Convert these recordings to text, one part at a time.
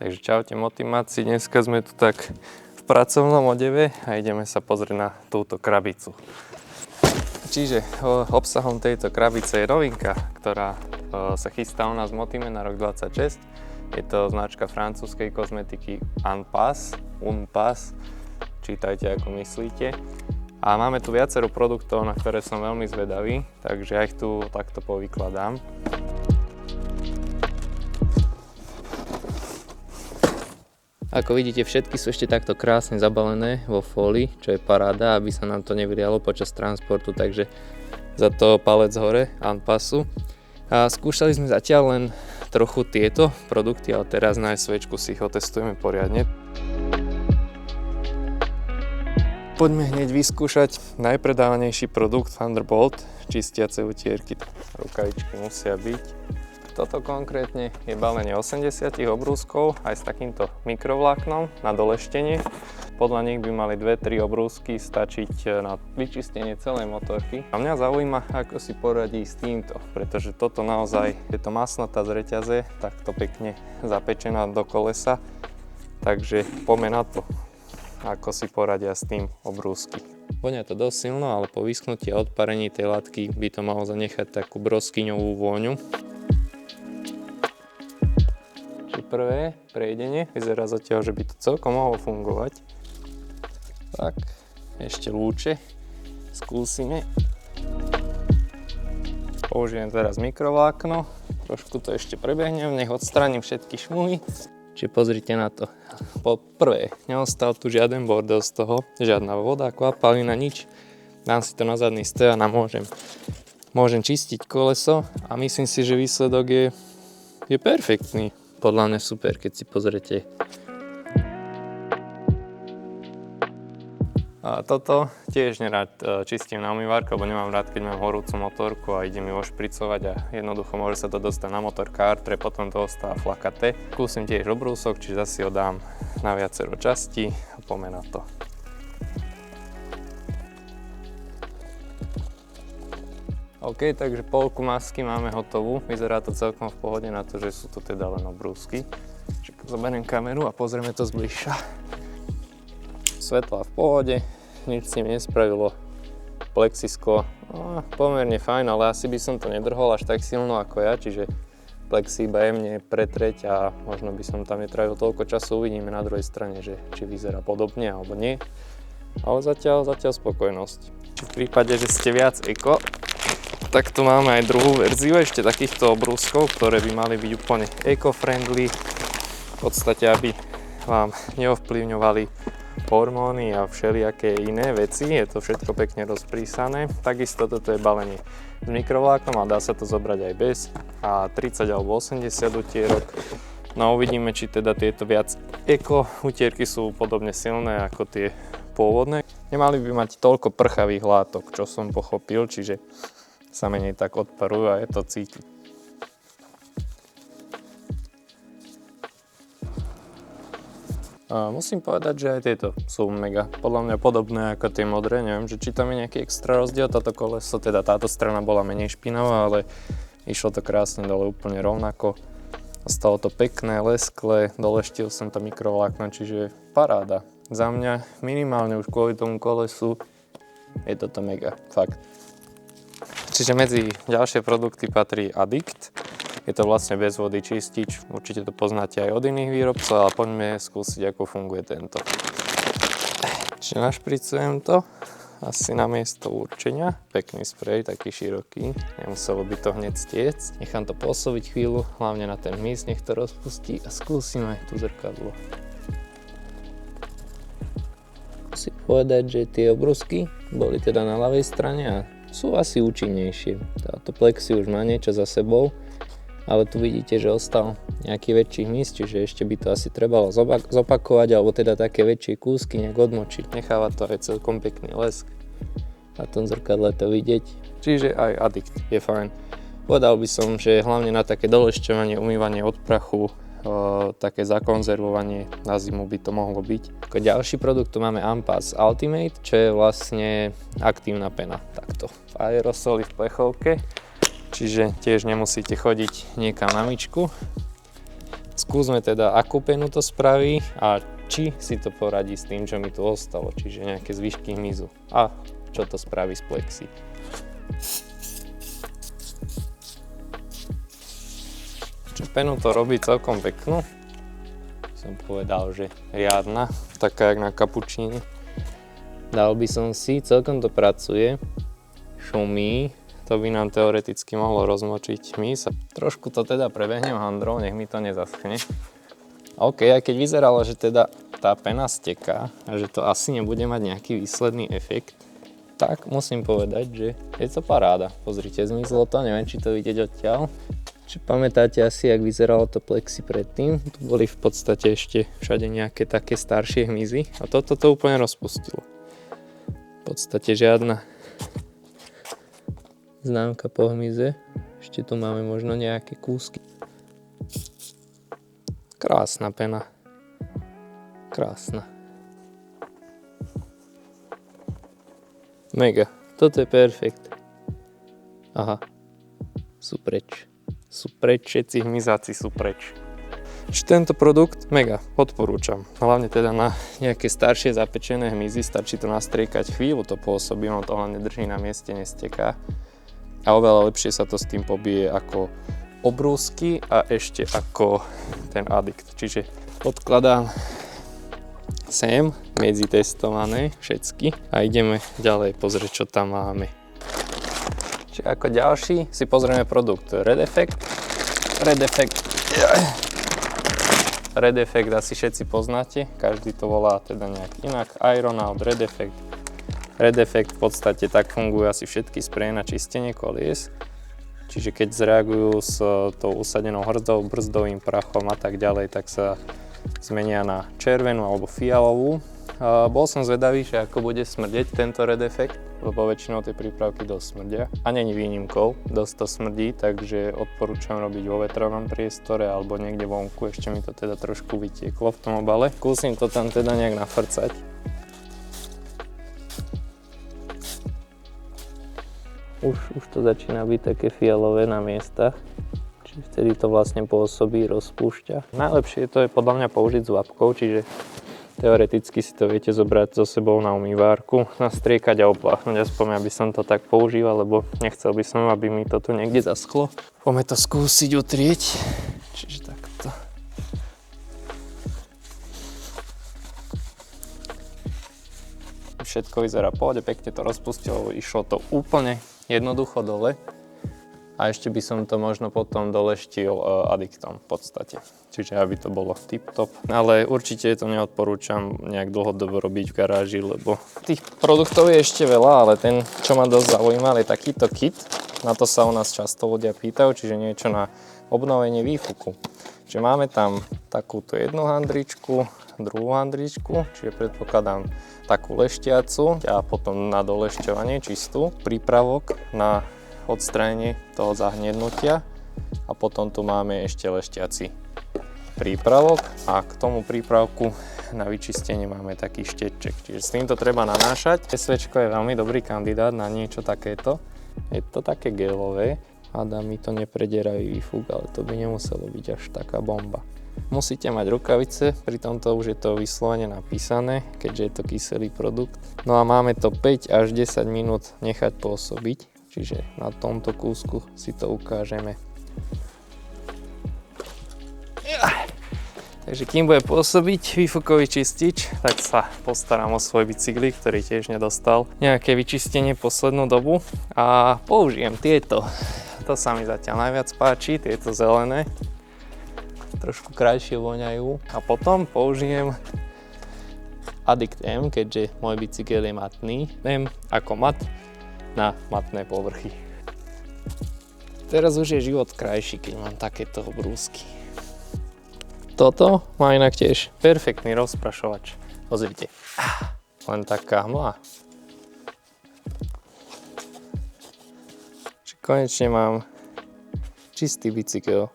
Takže čaute motimáci, dneska sme tu tak v pracovnom odeve a ideme sa pozrieť na túto krabicu. Čiže obsahom tejto krabice je rovinka, ktorá sa chystá u nás v Motime na rok 2026. Je to značka francúzskej kozmetiky Unpass, čítajte ako myslíte. A máme tu viacero produktov, na ktoré som veľmi zvedavý, takže ja ich tu takto povykladám. Ako vidíte, všetky sú ešte takto krásne zabalené vo fólii, čo je paráda, aby sa nám to nevylialo počas transportu, takže za to palec hore Unpassu. A skúšali sme zatiaľ len trochu tieto produkty, ale teraz na SVčku si ich otestujeme poriadne. Poďme hneď vyskúšať najpredávanejší produkt Thunderbolt, čistiace utierky. Rukavičky musia byť. Toto konkrétne je balenie 80 obrúskov aj s takýmto mikrovláknom na doleštenie. Podľa nich by mali 2-3 obrúsky stačiť na vyčistenie celej motorky. A mňa zaujíma, ako si poradí s týmto, pretože toto naozaj je to masnatá z reťaze, takto pekne zapečená do kolesa. Takže poďme na to, ako si poradia s tým obrúsky. Vonia to dosť silno, ale po vyschnutí a odparení tej látky by to malo zanechať takú broskyňovú vôňu. Prvé prejdenie vyzerá zatiaľ, že by to celkom mohlo fungovať. Tak, ešte lúče skúsime. Použijem teraz mikrovlákno, trošku to ešte prebehnem, nech odstránim všetky šmuhy. Čiže pozrite na to. Po prvé, neostal tu žiaden bordel z toho, žiadna voda, kvapalina, nič. Dám si to na zadný stoj a môžem čistiť koleso a myslím si, že výsledok je perfektný. Podľa mňa super, keď si pozrete. A toto tiež nerád čistím na umývárku, lebo nemám rád, keď mám horúcu motorku a idem ju ošpricovať a jednoducho môže sa to dostať na motor kártre, potom to ostáva flakaté. Skúsim tiež obrúsok, čiže zase ho dám na viacero častí a poďme na to. OK, takže polku masky máme hotovú. Vyzerá to celkom v pohode na to, že sú to teda len obrúsky. Zoberiem kameru a pozrieme to zbližša. Svetla v pohode, nič s ním nespravilo. Plexisklo, pomerne fajn, ale asi by som to nedrhol až tak silno ako ja, čiže plexi iba jemne pretreť a možno by som tam netrávil toľko času. Uvidíme na druhej strane, že či vyzerá podobne alebo nie. Ale zatiaľ spokojnosť. V prípade, že ste viac eko, tak tu máme aj druhú verziu ešte takýchto obrúskov, ktoré by mali byť úplne eco-friendly. V podstate, aby vám neovplyvňovali hormóny a všelijaké iné veci. Je to všetko pekne rozprísané. Takisto toto je balenie s mikrovláknom a dá sa to zobrať aj bez. A 30 alebo 80 utierok. No uvidíme, či teda tieto viac eco utierky sú podobne silné ako tie pôvodné. Nemali by mať toľko prchavých látok, čo som pochopil, čiže sa menej tak odparujú a je to cítiť. Musím povedať, že aj tieto sú mega, podľa mňa podobné ako tie modré, neviem, že či tam je nejaký extra rozdiel, táto koleso, teda táto strana bola menej špinavá, ale išlo to krásne dole úplne rovnako. Stalo to pekné, lesklé, doleštil som to mikrovlákno, čiže paráda. Za mňa minimálne už kvôli tomu kolesu je toto mega, fakt. Čiže medzi ďalšie produkty patrí Addict. Je to vlastne bez vody čistič, určite to poznáte aj od iných výrobcov, ale poďme skúsiť, ako funguje tento. Čiže našpricujem to asi na miesto určenia. Pekný sprej, taký široký, nemuselo by to hneď stiecť. Nechám to pôsobiť chvíľu, hlavne na ten hmyz, nech to rozpustí a skúsim aj tu zrkadlo. Musím povedať, že tie obrúsky boli teda na ľavej strane a sú asi účinnejšie. Táto plexi už má niečo za sebou, ale tu vidíte, že ostal nejaký väčší hmyz, čiže ešte by to asi trebalo zopakovať, alebo teda také väčšie kúsky nejak odmočiť. Necháva to aj celkom pekný lesk. Na tom zrkadle to vidieť. Čiže aj Addict je fajn. Povedal by som, že hlavne na také dolešťovanie, umývanie od prachu, také zakonzervovanie na zimu by to mohlo byť. Ako ďalší produkt tu máme Unpass Ultimate, čo je vlastne aktívna pena. Takto v aerosoli v plechovke, čiže tiež nemusíte chodiť niekam na myčku. skúsme teda, akú penu to spraví a či si to poradí s tým, čo mi tu ostalo, čiže nejaké zvyšky hmyzu a čo to spraví z plexi. Čo penu to robí celkom peknú, som povedal, že riadna, taká jak na kapučíne. Dal by som si, celkom to pracuje, šumí, to by nám teoreticky mohlo rozmočiť hmyz. Trošku to teda prebehnem handrou, nech mi to nezaschne. OK, aj keď vyzeralo, že teda tá pena steká a že to asi nebude mať nejaký výsledný efekt, tak musím povedať, že je to paráda. Pozrite, zmizlo to, neviem, či to vidieť odtiaľ. Či pamätáte asi, jak vyzeralo to plexi predtým? Tu boli v podstate ešte všade nejaké také staršie hmyzy a toto to úplne rozpustilo. V podstate žiadna známka po hmyze. Ešte tu máme možno nejaké kúsky. Krásna pena. Krásna. Mega. Toto je perfekt. Aha. Sú preč. Sú preč, všetci hmyzáci sú preč. Tento produkt mega odporúčam. Hlavne teda na nejaké staršie zapečené hmyzy. Stačí to nastriekať, chvíľu to pôsobí, ono to hlavne drží na mieste, nesteká. A oveľa lepšie sa to s tým pobije ako obrúsky a ešte ako ten Addict. Čiže odkladám sem medzi testované všetky a ideme ďalej pozrieť, čo tam máme. Čiže ako ďalší si pozrieme produkt Red Effect. Red Effect asi všetci poznáte, každý to volá teda nejak inak. Ironaut, Red Effect. Red Effect v podstate tak fungujú asi všetky spreje na čistenie kolies. Čiže keď zreagujú s tou usadenou hrzdou, brzdovým prachom a tak ďalej, tak sa zmenia na červenú alebo fialovú. Bol som zvedavý, že ako bude smrdeť tento Red Effect, lebo väčšinou tie prípravky dosť smrdia. A není výnimkou, dosť to smrdí, takže odporúčam robiť vo vetranom priestore alebo niekde vonku. Ešte mi to teda trošku vytieklo v tom obale. Skúsim to tam teda nejak nafrcať. Už to začína byť také fialové na miestach, čiže vtedy to vlastne pôsobí, rozpúšťa. Najlepšie to je podľa mňa použiť s vapkou, čiže teoreticky si to viete zobrať so sebou na umývárku, nastriekať a opláchnuť, aspoň aby som to tak používal, lebo nechcel by som, aby mi to tu niekde zaschlo. Poďme to skúsiť utrieť, čiže takto. Všetko vyzerá pohode, pekne to rozpustilo, išlo to úplne jednoducho dole a ešte by som to možno potom doleštil Addictom v podstate. Čiže aby to bolo tip-top. Ale určite to neodporúčam nejak dlhodobo robiť v garáži, lebo tých produktov je ešte veľa, ale ten, čo ma dosť zaujímal, je takýto kit. Na to sa u nás často ľudia pýtajú, čiže niečo na obnovenie výfuku. Čiže máme tam takúto jednu handričku, druhú handričku, čiže predpokladám takú leštiacu a potom na dolešťovanie čistú, prípravok na odstránenie toho zahnednutia a potom tu máme ešte leštiaci prípravok a k tomu prípravku na vyčistenie máme taký šteček, čiže s týmto treba nanášať. SVčko je veľmi dobrý kandidát na niečo takéto, je to také gelové. Hádam, mi to nepredierajú výfuk, ale to by nemuselo byť až taká bomba. Musíte mať rukavice, pri tomto už je to vyslovene napísané, keďže je to kyselý produkt. No a máme to 5 až 10 minút nechať pôsobiť, čiže na tomto kúsku si to ukážeme. Takže kým bude pôsobiť výfukový čistič, tak sa postaram o svoj bicykli, ktorý tiež nedostal nejaké vyčistenie poslednú dobu a použijem tieto. To sa mi zatiaľ najviac páči, tieto zelené. Trošku krajšie voňajú. A potom použijem Addict M, keďže môj bicykel je matný. M ako mat na matné povrchy. Teraz už je život krajší, keď mám takéto obrúsky. Toto má inak tiež perfektný rozprašovač. Pozrite. Len taká hmla. Konečne mám čistý bicykel.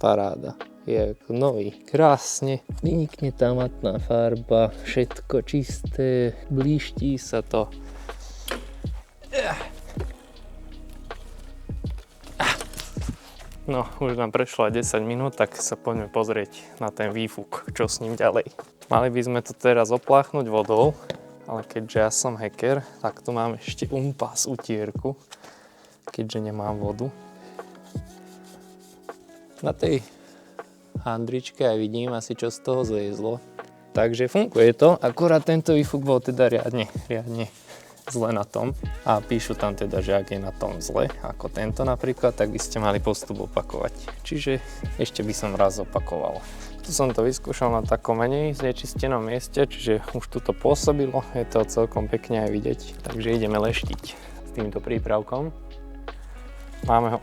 Paráda. Je ako nový. Krásne. Vynikne tá matná farba. Všetko čisté. Blíští sa to. No, už nám prešlo aj 10 minút, tak sa poďme pozrieť na ten výfuk, čo s ním ďalej. Mali by sme to teraz opláchnuť vodou, ale keďže ja som hacker, tak tu mám ešte umpas utierku, keďže nemám vodu. Na tej handričke aj vidím asi, čo z toho zliezlo. Takže funguje to, akurát tento výfuk bol teda riadne zle na tom a píšu tam teda, že ak je na tom zle, ako tento napríklad, tak by ste mali postup opakovať. Čiže ešte by som raz opakoval. Tu som to vyskúšal na takom menej znečistenom mieste, čiže už tu to pôsobilo, je to celkom pekne aj vidieť. Takže ideme leštiť s týmto prípravkom. Máme ho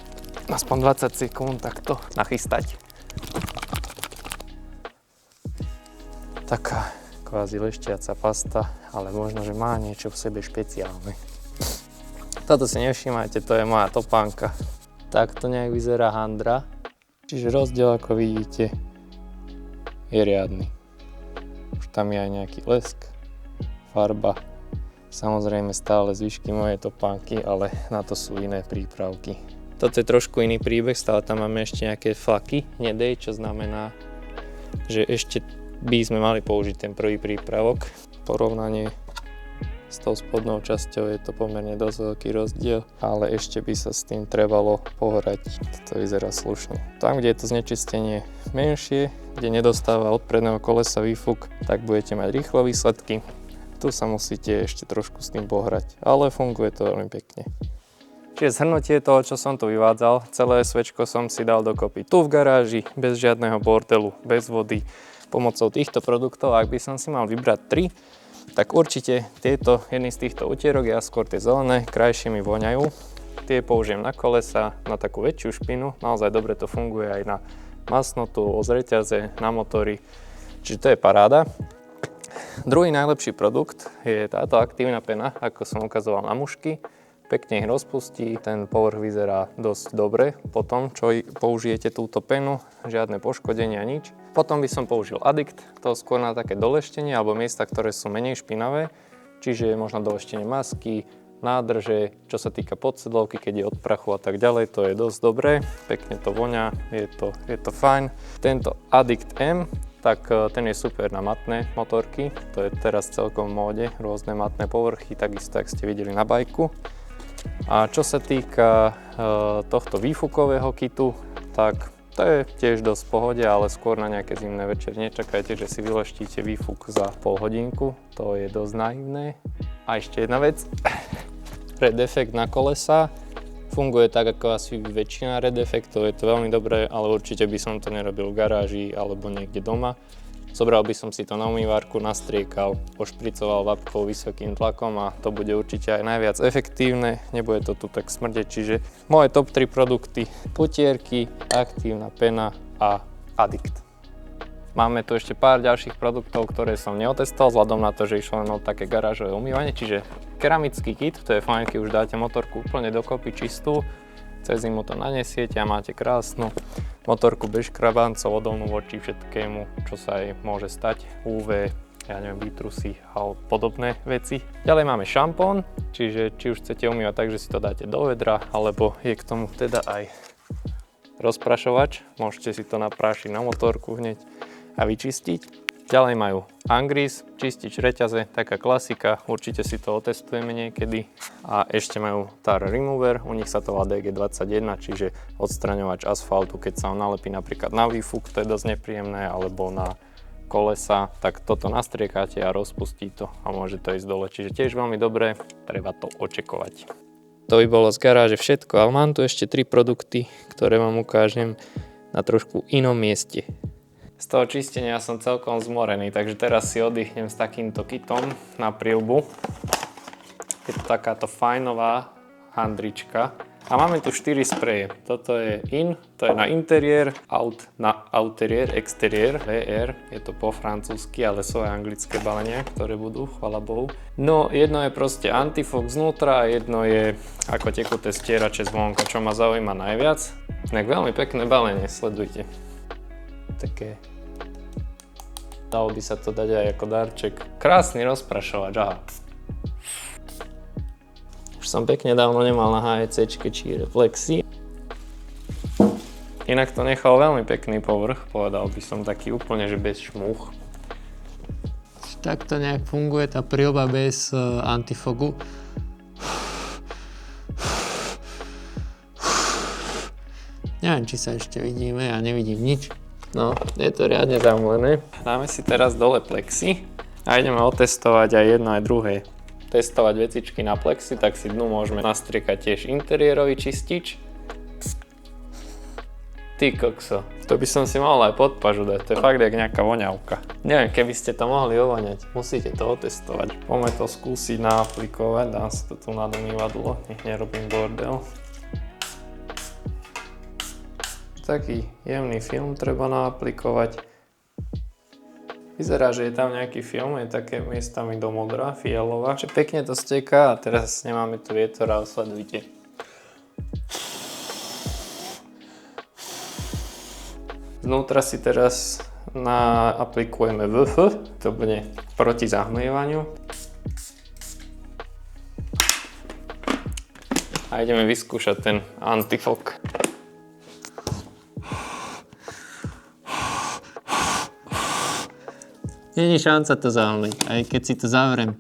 aspoň 20 sekúnd takto nachystať. Taká kvázi leštiaca pasta, ale možno, že má niečo v sebe špeciálne. Toto si nevšímajte, to je moja topánka. Takto nejak vyzerá handra. Čiže rozdiel, ako vidíte, je riadny. Už tam je aj nejaký lesk, farba. Samozrejme stále zvyšky mojej topánky, ale na to sú iné prípravky. Toto je trošku iný príbeh, stále tam máme ešte nejaké flaky nedej, čo znamená, že ešte by sme mali použiť ten prvý prípravok. Porovnanie s tou spodnou časťou je to pomerne dosť veľký rozdiel, ale ešte by sa s tým trebalo pohrať. Toto vyzerá slušne. Tam, kde je to znečistenie menšie, kde nedostáva od predného kolesa výfuk, tak budete mať rýchlo výsledky. Tu sa musíte ešte trošku s tým pohrať, ale funguje to veľmi pekne. Čiže zhrnutie toho, čo som tu vyvádzal, celé svečko som si dal dokopy tu v garáži, bez žiadneho bordelu, bez vody, pomocou týchto produktov. Ak by som si mal vybrať 3, tak určite jedný z týchto utierok, ja skôr tie zelené, krajšie mi voňajú. Tie použijem na kolesa, na takú väčšiu špinu, naozaj dobre to funguje aj na masnotu, ozreťaze, na motory, čiže to je paráda. Druhý najlepší produkt je táto aktívna pena, ako som ukazoval na mušky. Pekne ich rozpustí, ten povrch vyzerá dosť dobre po tom, čo použijete túto penu, žiadne poškodenia, nič. Potom by som použil Addict, to skôr na také doleštenie alebo miesta, ktoré sú menej špinavé, čiže možno doleštenie masky, nádrže, čo sa týka podsedlovky, keď je od prachu a tak ďalej, to je dosť dobré, pekne to voňa, je to fajn. Tento Addict M, tak ten je super na matné motorky, to je teraz celkom v móde, rôzne matné povrchy, takisto, ak ste videli na bajku. A čo sa týka tohto výfukového kitu, tak to je tiež dosť v pohode, ale skôr na nejaké zimné večer. Nečakajte, že si vyleštíte výfuk za pol hodinku, to je dosť naivné. A ešte jedna vec, Red Effect na kolesa funguje tak ako asi väčšina Red Effectov, je to veľmi dobré, ale určite by som to nerobil v garáži alebo niekde doma. Zobral by som si to na umývárku, nastriekal, pošpricoval vapkou vysokým tlakom a to bude určite aj najviac efektívne, nebude to tu tak smrdeť, čiže moje top 3 produkty, utierky, aktívna pena a Addict. Máme tu ešte pár ďalších produktov, ktoré som neotestoval, vzhľadom na to, že išlo len o také garážové umývanie, čiže keramický kit, to je fajn, keď už dáte motorku úplne dokopy čistú, cez zimu to nanesiete a máte krásnu motorku bez škrabancov, odolnú voči všetkému, čo sa jej môže stať, UV, ja neviem, výtrusy a podobné veci. Ďalej máme šampón, čiže či už chcete umývať tak, že si to dáte do vedra, alebo je k tomu teda aj rozprašovač, môžete si to naprášiť na motorku hneď a vyčistiť. Ďalej majú Angris, čistič reťaze, taká klasika, určite si to otestujeme niekedy. A ešte majú Tar Remover, u nich sa to volá DG21, čiže odstraňovač asfaltu, keď sa on nalepí napríklad na výfuk, to je dosť nepríjemné, alebo na kolesa, tak toto nastriekáte a rozpustí to a môže to ísť dole, čiže tiež veľmi dobré, treba to očekovať. To by bolo z garáže všetko, ale mám tu ešte 3 produkty, ktoré vám ukážem na trošku inom mieste. Z toho čistenia som celkom zmorený, takže teraz si oddychnem s takýmto kitom na príľbu. Je to takáto fajnová handrička. A máme tu 4 spreje. Toto je in, to je na interiér, out na outeriér, exteriér, VR. Je to po francúzsky, ale sú aj anglické balenia, ktoré budú, chvala Bohu. No, jedno je proste antifog znútra a jedno je ako tekuté stierače zvonka, čo ma zaujíma najviac. Tak veľmi pekné balenie, sledujte. Také, dalo by sa to dať aj ako darček. Krásny rozprašovač, aha. Už som pekne dávno nemal na HECčke či reflexii. Inak to nechal veľmi pekný povrch, povedal by som taký úplne, že bez šmúch. Tak to nejak funguje tá príľba bez antifogu. Neviem, či sa ešte vidíme, ja nevidím nič. No, je to riadne zamlené. Dáme si teraz dole plexi a ideme otestovať aj jedno aj druhé. Testovať vecičky na plexi, tak si dnu môžeme nastriekať tiež interiérový čistič. Ty kokso, to by som si mal aj pod pažu dať, to je fakt jak nejaká voňavka. Neviem, keby ste to mohli ovoňať, musíte to otestovať. Poďme to skúsiť naaplikovať, dám si to tu na domývadlo, nech nerobím bordel. Taký jemný film treba naaplikovať. Vyzerá, že je tam nejaký film, je také miestami do modra, fialová. Že pekne to steká a teraz nemáme tu vietor a sledujte. Vnútra si teraz aplikujeme VF, to bude proti zahmlievaniu. A ideme vyskúšať ten antifog. Není šanca to zahmliť, aj keď si to zavriem.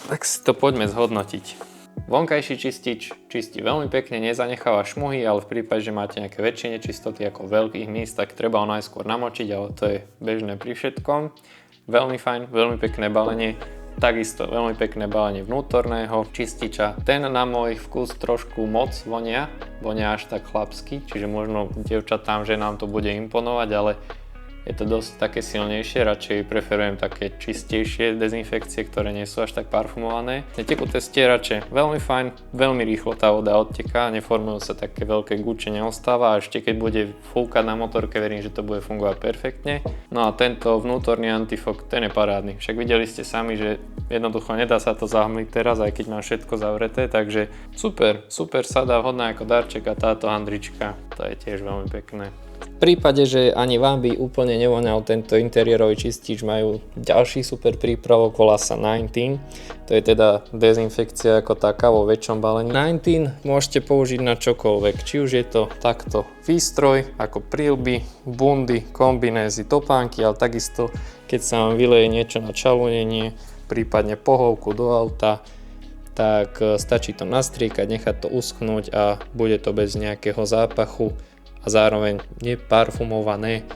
Tak si to poďme zhodnotiť. Vonkajší čistič čistí veľmi pekne, nezanecháva šmuhy, ale v prípade, že máte nejaké väčšie nečistoty ako veľkých míst, tak treba ho najskôr namočiť, ale to je bežné pri všetkom. Veľmi fajn, veľmi pekné balenie. Takisto veľmi pekné balenie vnútorného čističa. Ten na môj vkus trošku moc vonia až tak chlapsky, čiže možno dievčatám, že nám to bude imponovať, ale je to dosť také silnejšie, radšej preferujem také čistejšie dezinfekcie, ktoré nie sú až tak parfumované. Tekuté stierače, veľmi fajn, veľmi rýchlo tá voda odteká, neformujú sa také veľké guče, neostáva a ešte keď bude fúkať na motorke, verím, že to bude fungovať perfektne. No a tento vnútorný antifog, ten je parádny. Však videli ste sami, že jednoducho nedá sa to zahmliť teraz, aj keď mám všetko zavreté, takže super sa dá vhodná ako darček a táto handrička, to je tiež veľmi pekné. V prípade, že ani vám by úplne nevoňal tento interiérový čistič, majú ďalší super prípravok, volá sa 19. To je teda dezinfekcia ako taká vo väčšom balení. 19 môžete použiť na čokoľvek, či už je to takto výstroj, ako príľby, bundy, kombinézy, topánky, ale takisto keď sa vám vyleje niečo na čalunenie, prípadne pohovku do auta, tak stačí to nastriekať, nechať to uschnúť a bude to bez nejakého zápachu a zároveň neparfumované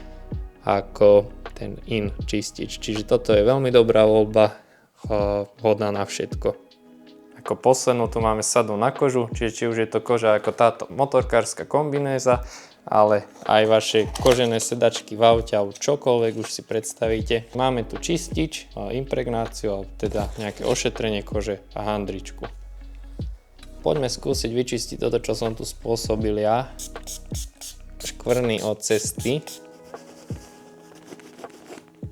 ako ten in čistič. Čiže toto je veľmi dobrá voľba, vhodná na všetko. Ako poslednú tu máme sadu na kožu, čiže či už je to koža ako táto motorkárska kombinéza, ale aj vaše kožené sedačky v aute alebo čokoľvek už si predstavíte. Máme tu čistič, impregnáciu, alebo teda nejaké ošetrenie kože a handričku. Poďme skúsiť vyčistiť toto, čo som tu spôsobil ja. Škvrny od cesty.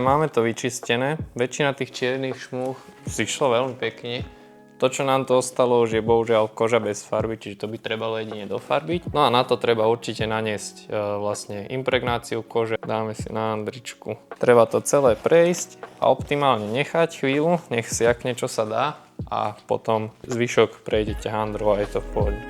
Máme to vyčistené. Väčšina tých čiernych šmúch zišlo veľmi pekne. To, čo nám to ostalo, už je bohužiaľ koža bez farby, čiže to by trebalo jedine dofarbiť. No a na to treba určite naniesť vlastne impregnáciu kože. Dáme si na handričku. Treba to celé prejsť a optimálne nechať chvíľu, nech siakne čo sa dá a potom zvyšok prejdete handrou a je to v pohode.